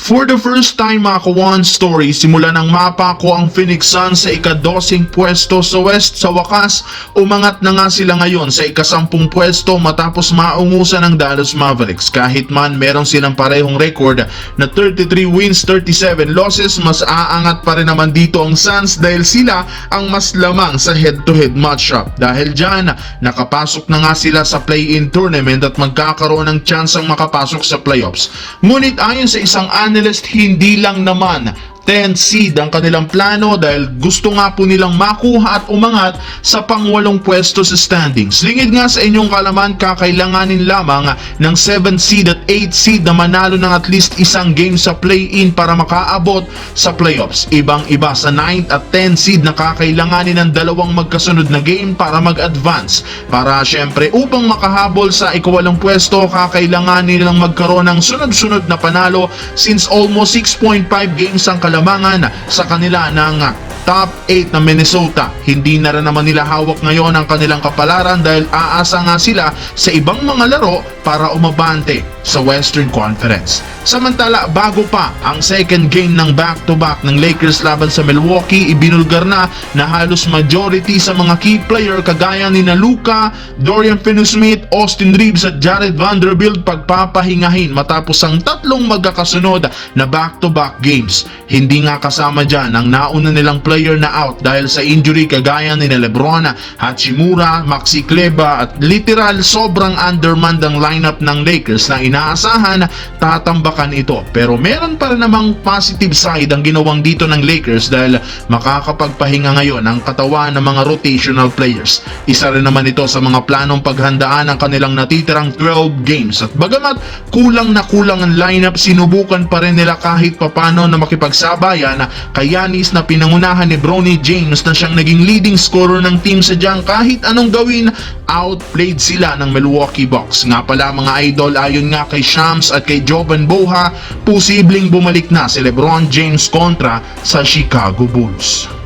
For the first time mga ka-One Story, simula ng mapa ko ang Phoenix Suns sa ika-12 pwesto sa West. Sa wakas, umangat na nga sila ngayon sa ika-10 pwesto matapos maungusan ng Dallas Mavericks. Kahit man meron silang parehong record na 33 wins, 37 losses, mas aangat pa rin naman dito ang Suns dahil sila ang mas lamang sa head-to-head matchup. Dahil dyan, nakapasok na nga sila sa play-in tournament at magkakaroon ng chance ang makapasok sa playoffs. Ngunit ayon sa isang analyst, hindi lang naman 10th seed ang kanilang plano dahil gusto nga po nilang makuha at umangat sa pang-8 pwesto sa standings. Lingid nga sa inyong kalaman, kakailanganin lamang ng 7th seed at 8th seed na manalo ng at least isang game sa play-in para makaabot sa playoffs. Ibang-iba sa 9th at 10th seed na kakailanganin ng dalawang magkasunod na game para mag-advance. Para syempre upang makahabol sa ika-8 pwesto, kakailanganin nilang magkaroon ng sunod-sunod na panalo since almost 6.5 games ang kalamangan sa kanila ng top 8 na Minnesota. Hindi na rin naman nila hawak ngayon ang kanilang kapalaran dahil aasa nga sila sa ibang mga laro para umabante sa Western Conference. Samantala, bago pa ang second game ng back-to-back ng Lakers laban sa Milwaukee, ibinulgar na halos majority sa mga key player kagaya ni Luka, Dorian Finney-Smith, Austin Reeves at Jared Vanderbilt pagpapahingahin matapos ang tatlong magkakasunod na back-to-back games. Hindi nga kasama dyan ang nauna nilang player na out dahil sa injury kagaya ni Lebron, Hachimura, Maxi Kleber at literal sobrang undermanned ang lineup ng Lakers na inaasahan tatambakan ito. Pero meron pa rin namang positive side ang ginawang dito ng Lakers dahil makakapagpahinga ngayon ang katawan ng mga rotational players. Isa rin naman ito sa mga planong paghandaan ng kanilang natitirang 12 games. At bagamat kulang na kulang ang lineup, sinubukan pa rin nila kahit papano na makipagsabayan kay Giannis na pinangunahan ni Bronny James na siyang naging leading scorer ng team sa diyang kahit anong gawin, outplayed sila ng Milwaukee Bucks. Nga pala mga idol, ayon nga kay Shams at kay Jovan Boha, posibleng bumalik na si LeBron James kontra sa Chicago Bulls.